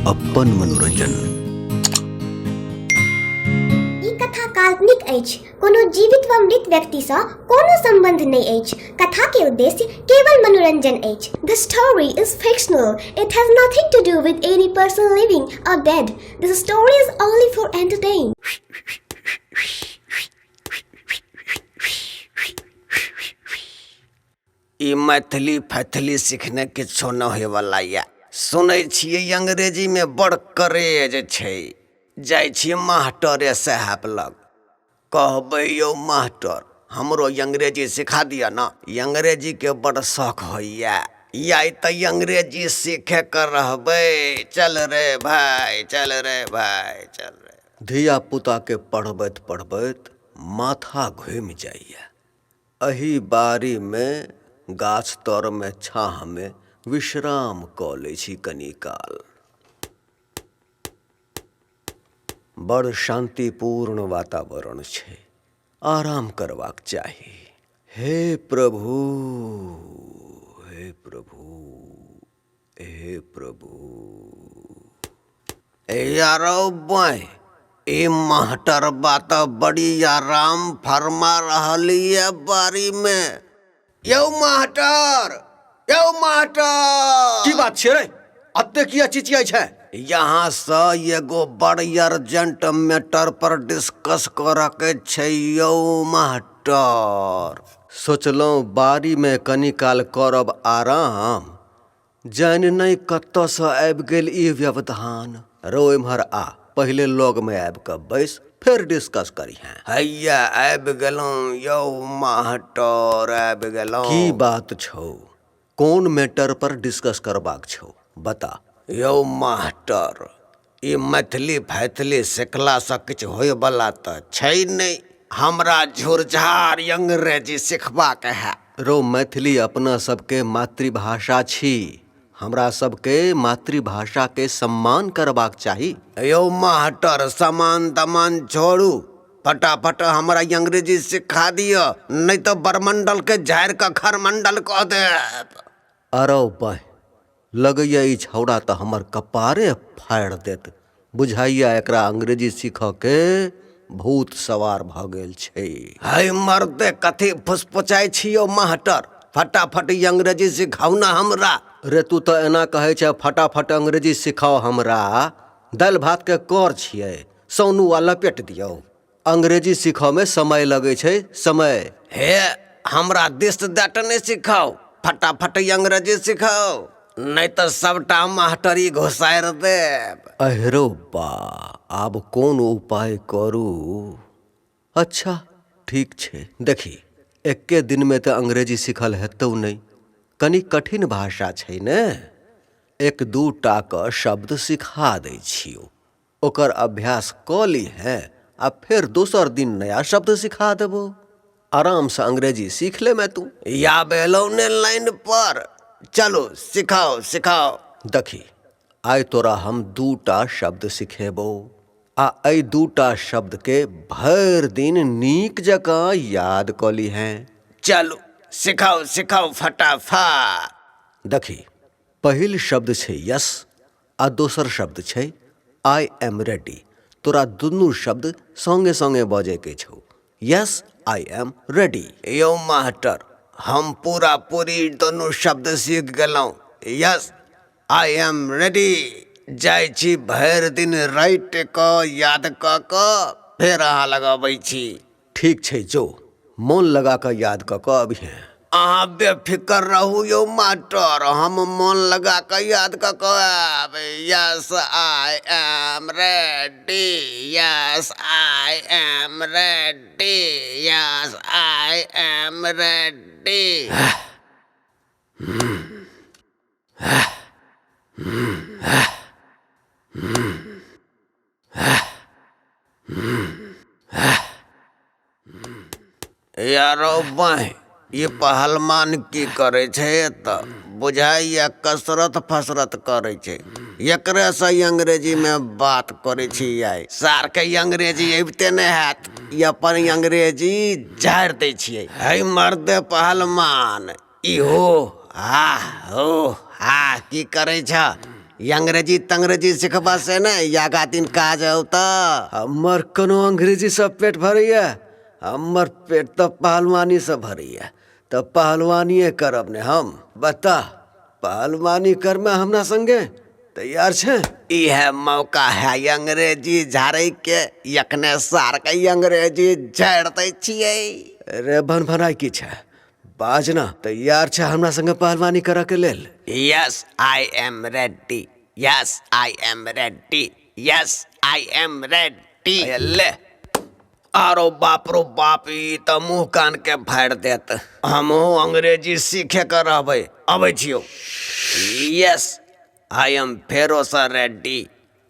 अपन मनोरंजन। ई कथा काल्पनिक अछि, कोनो जीवित व मृत व्यक्ति सँ कोनो संबंध नहि अछि। कथा के उद्देश्य केवल मनोरंजन अछि। The story is fictional. It has nothing to do with any person living or dead. This story is only for entertainment. ई मैथिली फैथिली सीखने किछो न होय वाला या सुनै छियै अंग्रेजी में बड़ करेज छै। जाइ छियै मास्टरे साहब लग, कहबै यौ मास्टर हमरो अंग्रेजी सिखा दिया ना, अंग्रेजी के बड़ शौक होइया या त अंग्रेजी सीखे कर रहबै। चल रे भाई, चल रे भाई, चल रे। धिया पुता के पढ़बैत पढ़बैत माथा घूमि जाइया। एही बारी में गाछ तर में छाह में विश्राम क लै छी कनी काल। बड़ शांतिपूर्ण वातावरण छै, आराम करबाक चाही। हे प्रभु, हे प्रभु, हे प्रभु। यारो बॉय, ई मास्टर बात बड़ी आराम फरमा रहली है बारी में। यौ मास्टर, यौ मास्टर। की बात छै रे? अत्ते किया चिचियाई छै? यहाँ से एगो बड़ अर्जेंट मैटर पर डिस्कस करे के छै यौ मास्टर। सोचलहुँ बारी में कनी काल करब आराम, जानि नहीं कत्तऽ सँ आबि गेल ई व्यवधान। रो इम्हर आ, पहिले लॉग में आबि कऽ बैस, फिर डिस्कस करिहें। हैया आबि गेलहुँ यौ मास्टर, आबि गेलहुँ। की बात छौ? कोन मैटर पर डिस्कस करबाक छौ, बता। यौ मास्टर, ई मैथिली फैथिली सिखला से किछु होय वाला तऽ छै नहीं। हमरा झुरझार अंग्रेजी सिखबाक है। रो मैथिली अपना सबके मातृभाषा छी, हमरा सबके मातृभाषा के सम्मान करबाक चाही। यौ मास्टर सामान तमान छोड़ू, फटाफट हमरा अंग्रेजी सिखा दिया, नहीं तो बरमंडल के झाड़ का खरमंडल कह देब। अरौ बाह, लगैया ई छौड़ा तऽ हमर कपारे फाड़ देत। बुझाइया एकरा अंग्रेजी सीखऽ के भूत सवार भ गेल छै। हाय मर्दे, कथी फुसफुसाई छियो मास्टर, फटाफट अंग्रेजी सिखाऊ ना हमरा। रे तू तो एना कहै छै फटाफट अंग्रेजी सिखाओ हमरा। दालि भात के कर छियै, सोनू आ लपेट दियौ। अंग्रेजी सीखऽ में समय लगै छै, समय। हे हमरा दिस दैट नहीं सिखाओ, फटाफट अंग्रेजी सिखाओ, नहीं तो सबटा मास्टरी घुसार देब। अहरो बा, आब कोन उपाय करू? अच्छा ठीक छै, देखी एक्के दिन में तो अंग्रेजी सिखल हेतौ नहीं, कनी कठिन भाषा छै ने। एक दू टा क शब्द सिखा दै छियौ, ओकर अभ्यास क लीहें आ फिर दोसर दिन नया शब्द सिखा देबो। आराम से अंग्रेजी सीख ले मैं तू। या बेलो ने लाइन पर, चलो सिखाओ सिखाओ। देखी आइ तोरा हम दू टा शब्द सिखेबो, आ एहि दू टा शब्द के भरि दिन नीक जकाँ याद क लीहें। चलो सिखाओ सिखाओ फटाफट। देखी पहिल शब्द छै यस आ दोसर शब्द छै आई एम रेडी। तोरा दुनू शब्द संगे संगे बजे के छौ। Yes I am ready. Yo master, हम पूरा पूरी दोनों शब्द सीख गेलहुँ। यस आई एम रेडी जाइ छी, भरि दिन राइट क याद क फिर अहाँ लगाबै छी। ठीक छै, जो मोन लगा कऽ याद क अबिहें। अहाँ बेफिक्र रहू यौ मास्टर, हम मन लगा कऽ याद क आब। Yes I am ready, yes I am ready, yes I am ready. यारो भाई, ये पहलवान की करे छे त बुझाइया कसरत फसरत करे छे। एकरे से अंग्रेजी में बात करे छी। आई सार के अंग्रेजी अबिते नहीं हैत, ये अपन अंग्रेजी झाड़ दे छिए। है मर्दे पहलवान, इहो हा हो हा की करे छ? अंग्रेजी तंग्रेजी सिखबा से न या गातिन का जाओ तो हमर कोनो अंग्रेजी से पेट भरैया, हमर पेट तो पहलवानी से भरैया। तो पहलवानिए करब ने हम। बता, पहलवानी कर में हमरा संगे तैयार छे? यह मौका है अंग्रेजी झाड़े के, यखने सार के अंग्रेजी झाड़ते छिए। रे भनभनाई की छे, बाजना तैयार छे हमरा संगे पहलवानी करे के लेल? Yes I am ready, yes I am ready, yes I am ready. ले आरो बाप रो बाप, ई तो मुंह कान के फाड़ देत। हमो अंग्रेजी सीखे कर रहबै, अबै छियो। यस आई एम फेरो सा रेडी,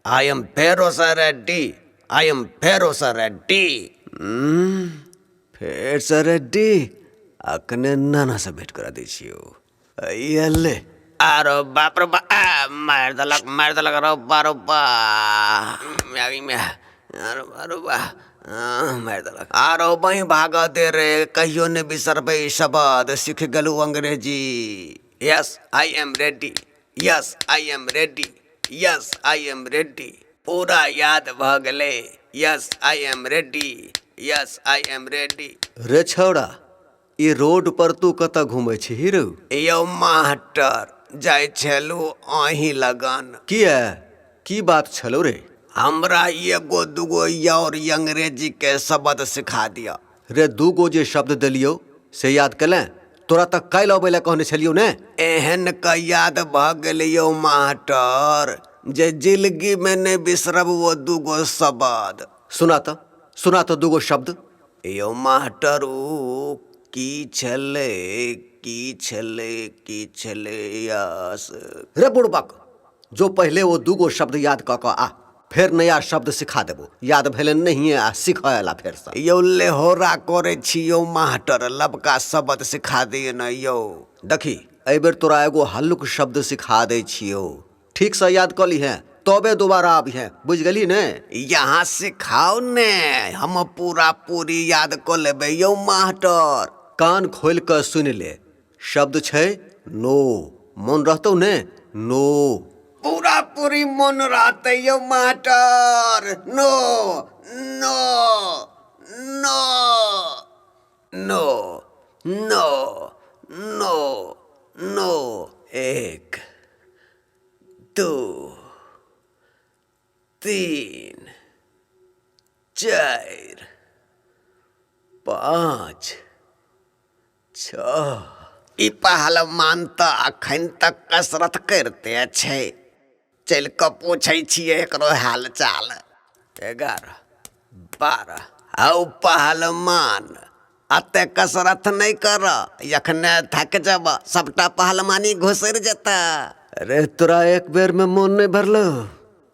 आई एम फेरो सा रेडी, आई एम फेरो सा रेडी। फेर से रेडी? अखने नाना से भेंट करा दै छियो। ये ले। आरो बाप रो बाप, मार दलक रो बारो बा। आरो बारो बा, मार दलक। आरो वही भाग दे रे, कहियो ने बिसरबै शब्द, सीख गेलू अंग्रेजी। Yes I am ready, yes I am ready, yes I am ready. पूरा याद भ गेले। Yes I am ready, yes I am ready. रे छौड़ा, ई रोड पर तू कतऽ घूमै छी हीरो? यौ मास्टर, जाय छलू अही लगन। किया? की बात छलो रे? हमरा एगो दूगो और अंग्रेजी के शब्द सिखा दिया। रे दूगो जे शब्द देलियो से याद कलें? तोरा तक काल्हि अबै लए कहने छलियो ने? एहन का याद भ गेलियो मास्टर, जे जिंदगी में नहीं बिसरब वो दूगो शब्द। सुना तो दूगो शब्द। यो मास्टर ऊ की छले, की छले, की छले यस। रे बुड़बक, जो पहले वो दूगो शब्द याद कऽ आ, फिर नया शब्द सिखा देबो। याद भेले नहीं आ सिखायला फिर से। यो लेहोरा करे छियो मास्टर, लबका शब्द सिखा दिए न यो। देखी, एहि बेर तोरा एगो हल्लुक शब्द सिखा दै छियो, ठीक से याद कऽ लीहें, तबे दोबारा आबिहें, बुझ गेली ने? यहाँ सिखाओ ने, हम पूरा पूरी याद कर लेबे यो मास्टर। कान खोल कर सुन ले। शब्द छै नो, मन रहतौ ने? नो। पूरा पूरी मन रहते यो master. No no no no no no no. 1 2 3 4 5 6। ई पहलवान तो अखन तक कसरत करते छै, चल के पूछे छिए एकरो हाल चाल। 11 12। औ पहलवान, अते कसरत नहीं कर, यखने थक जब, सबटा पहलवानी घुसर जता। अरे तोरा एक बेर में मन नहीं भरलो?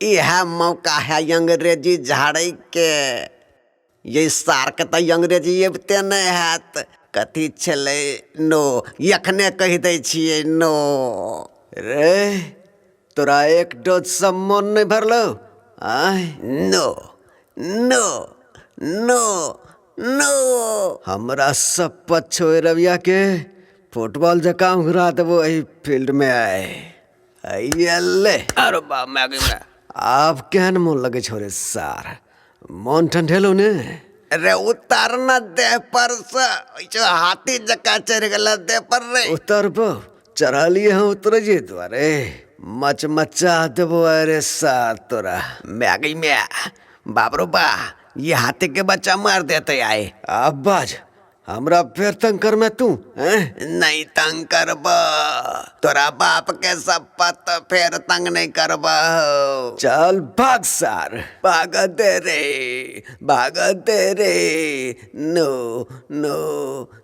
यह मौका है अंग्रेजी झाड़े के। ये सार के तो अंग्रेजी अबते नहीं हैत। कथी छले नो, यखने कह दे छिए नो। रे तोरा एक डोज से मन नहीं भरलो? I no no no no. हमरा सब पछो रविया के फुटबॉल जका घुरा देबो एही फील्ड में। आइए ले। अरे बा मैगी में आब केहन मन लगे छो रे सार? मन ठंडेलो ने? रे उतार न दे पर से, जो हाथी जका चढ़ गला दे पर रे। उतरबो? चढ़लिए हैं उतर जे द्वारे मचा देबो। अरे सार तोरा मैगी में बाबरो बा, ये हाथी के बच्चा मार देते आए। अब बाज, हमरा फिर तंग कर में तू हैं? नहीं तंग करबा, तोरा बाप के शपथ फिर तंग नहीं करबा। चल भाग सार। भाग दे रे, भाग दे रे। No no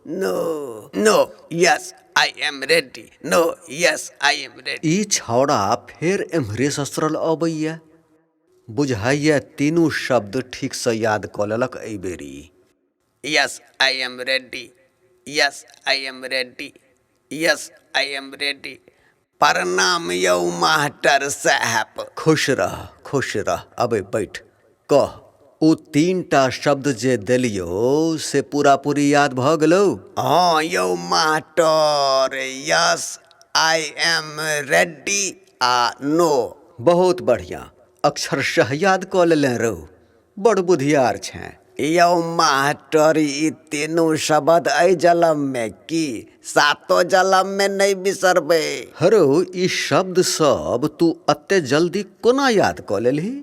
no no. Yes I am ready. No yes I am ready. ई छौड़ा फिर एम्हरे ससुरल अबैया। बुझाइया तीनू शब्द ठीक से याद कऽ लेलक एहि बेरी। Yes I am ready, yes I am ready, yes I am ready. प्रणाम यौ मास्टर साहब। खुश रह। अबे बैठ। कह, ओ 3टा शब्द जे देलियो से पूरा पूरी याद भ गेलौ? हाँ यौ master, yes I am ready, आ नो। बहुत बढ़िया, अक्षरशः याद कऽ लेले रहू, बड़ बुधियार छै। यौ मास्टर, ई तीनू शब्द अइ जलम में की सातो जलम में नहीं बिसरबै? हरो ई शब्द सब तू अत्ते जल्दी कोना याद कऽ लेलही?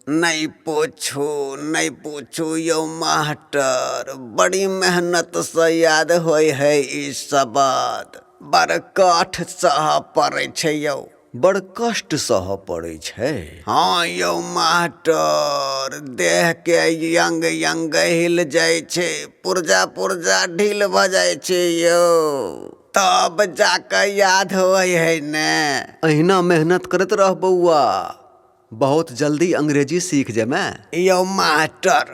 नहीं पूछू यौ मास्टर, बड़ी मेहनत से याद होय है ई शब्द। बड़ काठ सह पड़ै छै यौ। बड़ कष्ट सह पड़ै छै। हाँ यौ मास्टर, देह के यंग यंग हिल जाय छै, पुर्जा ढील भ जाय छै यौ, तब जाके याद होय है ने। अहिना मेहनत करत रह बउआ, बहुत जल्दी अंग्रेजी सीख जेमे। यौ मास्टर,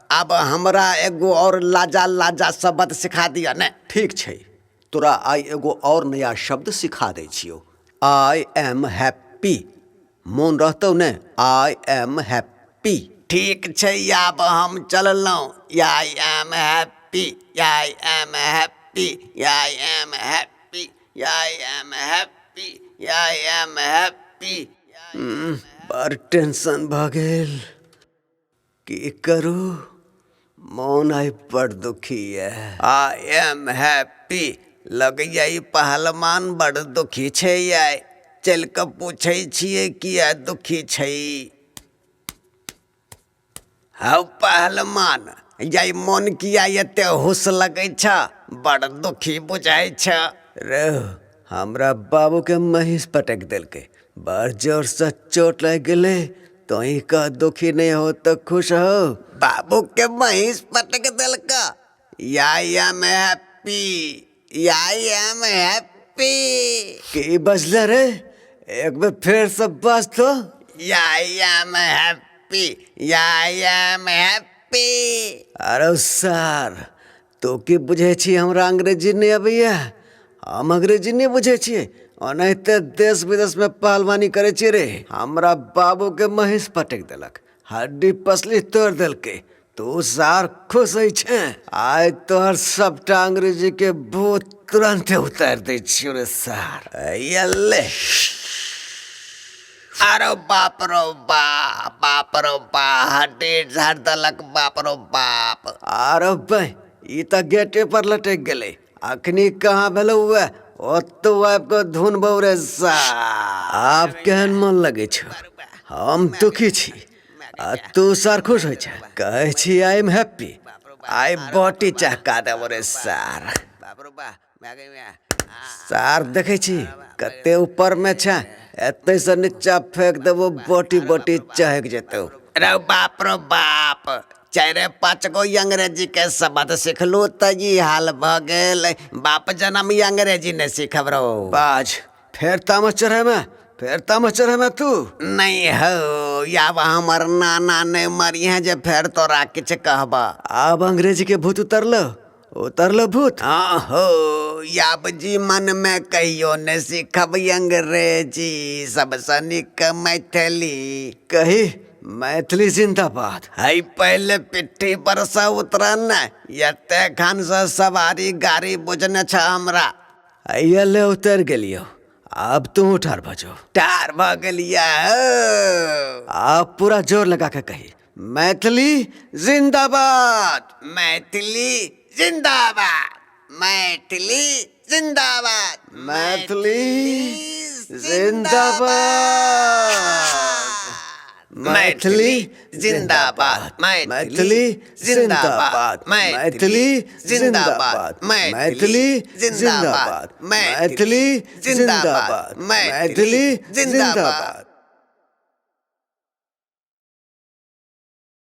अब हमरा एगो और लाजा लाजा शब्द सिखा दिया ने। ठीक छै, तोरा आइ एगो और नया शब्द सिखा दै छियौ। आई एम हैप्पी, मोन रहतौ ने? आई एम हैप्पी। ठीक छै, अब हम चललहुँ। आई am happy, I am happy, I am happy, I am happy, I am happy. बड़ टेंशन भ गेल, की करू? मोन आइ बड़ दुखी है। आई एम हैप्पी लगैया ई पहलवान बड़ दुखी छै याय। चल के पूछे छियै किया दुखी छै। हौ पहलवान, याय मोन किया एते हुस लगै छ? बड़ दुखी बुझाय छ। रे, हमरा बाबू के महिष पटक देलकै, बड़ जोर से चोट लग गेलै। तोही का दुखी नहीं हो तो खुश हो? बाबू के महिष पटक देलका? I am happy, I am happy. की बजले रे? एक बार फिर से बज तो। I am happy, I am happy. अरे सर, तो की बुझे छी हमरा अंग्रेजी नहीं अबैया? हम अंग्रेजी नहीं बुझे छियै, ओनाहिते देश विदेश में पहलवानी करे छियै रे। हमरा बाबू के महिष पटक देलक, हड्डी पसली तोड़ देलकै। तू सार खुश है छे? आइ तोहर सबटा अंग्रेजी के भूत तुरंते उतार दै छियो रे सर। यल्ले। अरे बाप रो बाप, हड्डी झाड़ देलक, बाप रो बाप। अरे भाई, ई त गेटे पर लटक गेलै, अखनी कहाँ भेलौ हुए? ओतो आपको धुन बौरे सा। आप केहन मन लगे छो? हम दुखी छी, आ तू सर खुश होइ छै? कहै छी आई एम हैप्पी, आई बोटी चहका देबो रे सार। सार देखे छी कते ऊपर में छै, एते से नीचा फेंक देबो, बोटी बोटी चहक जेतौ। रे बाप रो बाप, 4-5 गो अंग्रेजी के शब्द सिखलू त ई हाल भ गेल। बाप जन्म ई अंग्रेजी ने सिखब रो। बाज, फेर तामस चढ़े में तू? नहीं हो, या हमर नाना ने मरिया जे फेर तोरा किछ कहबा। अब अंग्रेजी के भूत उतरलो भूत। हाँ हो, याब जी मन में कहियो ने सिखब अंग्रेजी, सबसे निक मैथिली। कही मैथिली जिंदाबाद। हई पहले पिट्ठी पर से उतरा न, एते खान से सवारी गाड़ी बुझने छ हमरा। अयले उतर गेलियो, अब तू ठार भजो। ठार भ गेलिया। आप पूरा जोर लगा के कही, मैथिली जिंदाबाद, मैथिली जिंदाबाद, मैथिली जिंदाबाद, मैथिली जिंदाबाद, मैथिली जिंदाबाद, मैथिली जिंदाबाद, मैथिली जिंदाबाद, मैथिली जिंदाबाद, मैथिली जिंदाबाद, मैथिली जिंदाबाद।